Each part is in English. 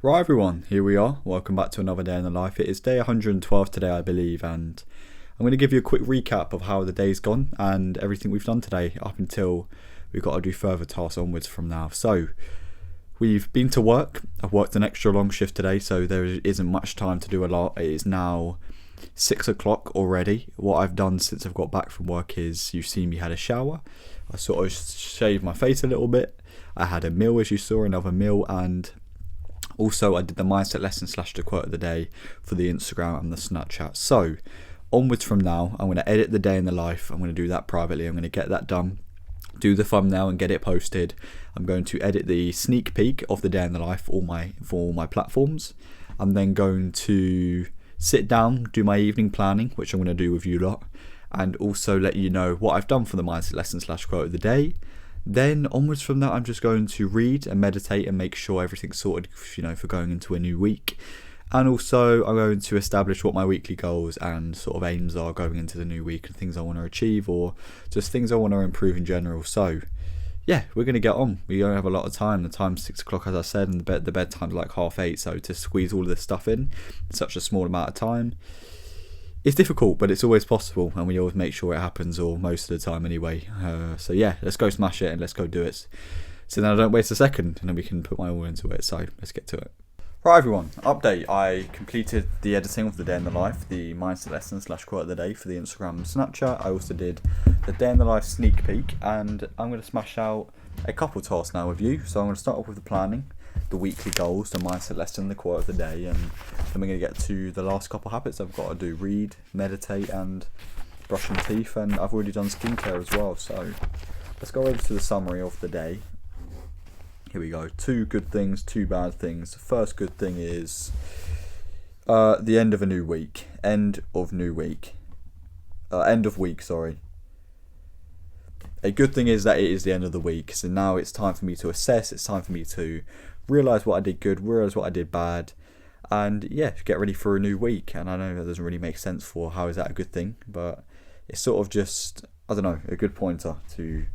Right everyone, here we are. Welcome back to another day in the life. It is day 112 today, I believe, and I'm going to give you a quick recap of how the day's gone and everything we've done today up until we've got to do further tasks onwards from now. So, we've been to work. I've worked an extra long shift today, so there isn't much time to do a lot. It is now 6 o'clock already. What I've done since I've got back from work is, you've seen me had a shower. I sort of shaved my face a little bit. I had a meal, as you saw, another meal, and also I did the mindset lesson / the quote of the day for the Instagram and the Snapchat. So onwards from now, I'm going to edit the day in the life. I'm going to do that privately. I'm going to get that done, do the thumbnail and get it posted. I'm going to edit the sneak peek of the day in the life for all my platforms. I'm then going to sit down, do my evening planning, which I'm going to do with you lot, and also let you know what I've done for the mindset lesson / quote of the day. Then onwards from that, I'm just going to read and meditate and make sure everything's sorted, for going into a new week. And also I'm going to establish what my weekly goals and sort of aims are going into the new week, and things I want to achieve or just things I want to improve in general. So yeah, we're going to get on. We don't have a lot of time. The time's 6 o'clock, as I said, and the bedtime's like 8:30. So to squeeze all of this stuff in such a small amount of time, it's difficult, but it's always possible, and we always make sure it happens, or most of the time anyway. So yeah, let's go smash it and let's go do it. So then I don't waste a second, and then we can put my all into it. So let's get to it. Right everyone, update. I completed the editing of the day in the life, the mindset lesson / quote of the day for the Instagram and Snapchat. I also did the day in the life sneak peek, and I'm going to smash out a couple tasks now with you. So I'm going to start off with the planning, the weekly goals, the mindset lesson, the quote of the day, and then we're going to get to the last couple habits I've got to do: read, meditate, and brushing teeth. And I've already done skincare as well. So let's go over to the summary of the day. Here we go. 2 good things, 2 bad things. The first good thing is the end of a new week. End of week, sorry. A good thing is that it is the end of the week. So now it's time for me to assess. It's time for me to realise what I did good, realise what I did bad, and yeah, get ready for a new week. And I know that doesn't really make sense for how is that a good thing, but it's sort of just, I don't know, a good pointer to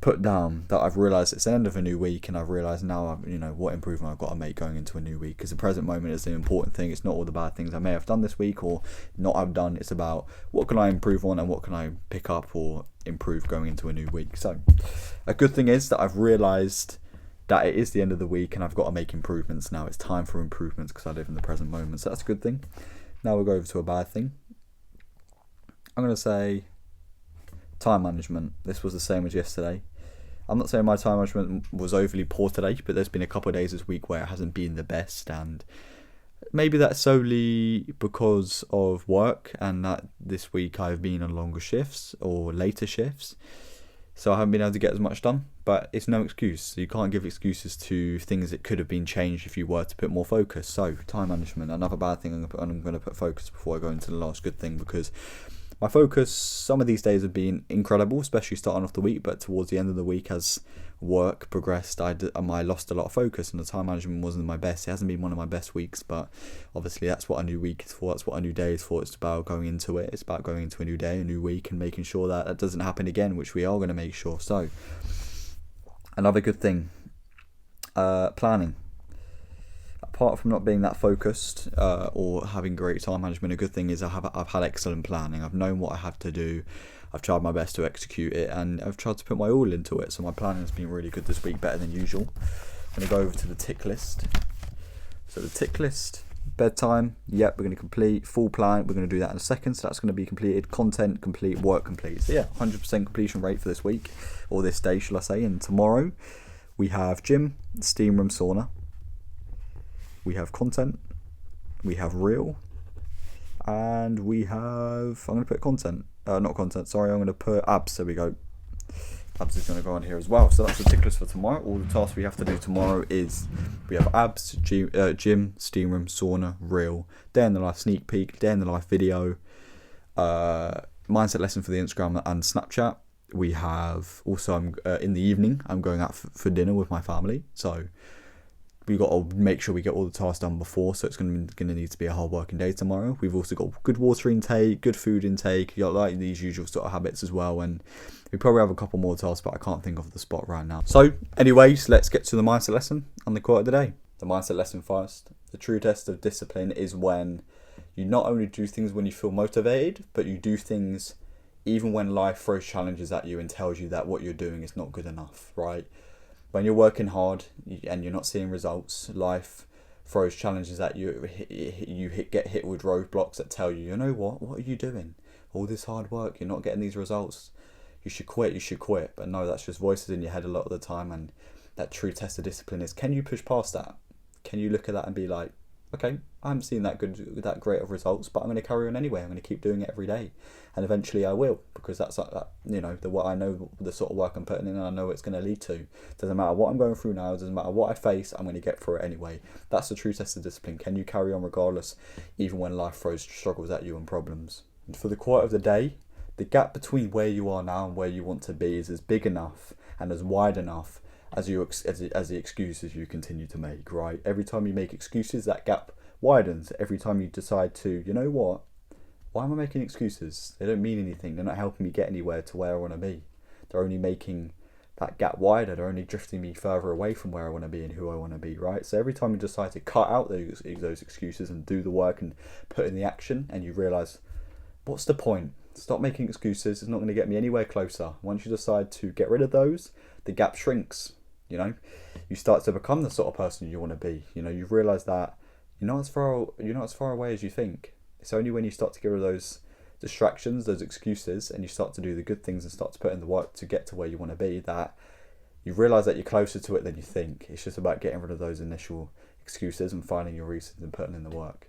put down that I've realised it's the end of a new week, and I've realised now, what improvement I've got to make going into a new week. Because the present moment is the important thing. It's not all the bad things I may have done this week or not have done. It's about what can I improve on and what can I pick up or improve going into a new week. So a good thing is that I've realised that it is the end of the week and I've got to make improvements now. It's time for improvements because I live in the present moment. So that's a good thing. Now we'll go over to a bad thing. I'm going to say time management. This was the same as yesterday. I'm not saying my time management was overly poor today, but there's been a couple of days this week where it hasn't been the best, and maybe that's solely because of work and that this week I've been on longer shifts or later shifts, so I haven't been able to get as much done. But it's no excuse. You can't give excuses to things that could have been changed if you were to put more focus. So time management, another bad thing. I'm going to put focus before I go into the last good thing, because my focus some of these days have been incredible, especially starting off the week, but towards the end of the week as work progressed, I lost a lot of focus and the time management wasn't my best. It hasn't been one of my best weeks, but obviously that's what a new week is for. That's what a new day is for. It's about going into it. It's about going into a new day, a new week, and making sure that that doesn't happen again, which we are going to make sure. So another good thing Planning. Apart from not being that focused or having great time management, a good thing is I've had excellent planning. I've known what I have to do. I've tried my best to execute it, and I've tried to put my all into it. So my planning has been really good this week, better than usual. I'm going to go over to the tick list. So the tick list, bedtime, yep, we're going to complete. Full plan, we're going to do that in a second. So that's going to be completed. Content complete, work complete. So yeah, 100% completion rate for this week, or this day, shall I say. And tomorrow we have gym, steam room, sauna. We have content, we have reel, and we have, I'm going to put content, not content, sorry, I'm going to put abs, there we go. Abs is going to go on here as well. So that's the tick list for tomorrow. All the tasks we have to do tomorrow is, we have abs, gym, steam room, sauna, reel, day in the life sneak peek, day in the life video, mindset lesson for the Instagram and Snapchat. We have also, in the evening, I'm going out for dinner with my family, so we've got to make sure we get all the tasks done before, so it's going to need to be a hard working day tomorrow. We've also got good water intake, good food intake, you got like these usual sort of habits as well, and we probably have a couple more tasks, but I can't think of the spot right now. So anyways, let's get to the mindset lesson and the quote of the day. The mindset lesson first. The true test of discipline is when you not only do things when you feel motivated, but you do things even when life throws challenges at you and tells you that what you're doing is not good enough, right? When you're working hard and you're not seeing results, life throws challenges at you. Get hit with roadblocks that tell you, you know what are you doing? All this hard work, you're not getting these results. You should quit. But no, that's just voices in your head a lot of the time. And that true test of discipline is, can you push past that? Can you look at that and be like, okay, I haven't seen that great of results, but I'm going to carry on anyway. I'm going to keep doing it every day, and eventually I will, because that's like that. You know, what I know, the sort of work I'm putting in, and I know it's going to lead to. Doesn't matter what I'm going through now. Doesn't matter what I face. I'm going to get through it anyway. That's the true test of discipline. Can you carry on regardless, even when life throws struggles at you and problems? And for the quote of the day, the gap between where you are now and where you want to be is as big enough and as wide enough as the excuses you continue to make, right? Every time you make excuses, that gap widens. Every time you decide to, you know what, why am I making excuses? They don't mean anything. They're not helping me get anywhere to where I want to be. They're only making that gap wider. They're only drifting me further away from where I want to be and who I want to be, right? So every time you decide to cut out those excuses and do the work and put in the action, and you realise, what's the point? Stop making excuses. It's not going to get me anywhere closer. Once you decide to get rid of those, the gap shrinks. You know, you start to become the sort of person you want to be. You know, you realise that you're not as far away as you think. It's only when you start to get rid of those distractions, those excuses, and you start to do the good things and start to put in the work to get to where you want to be, that you realise that you're closer to it than you think. It's just about getting rid of those initial excuses and finding your reasons and putting in the work.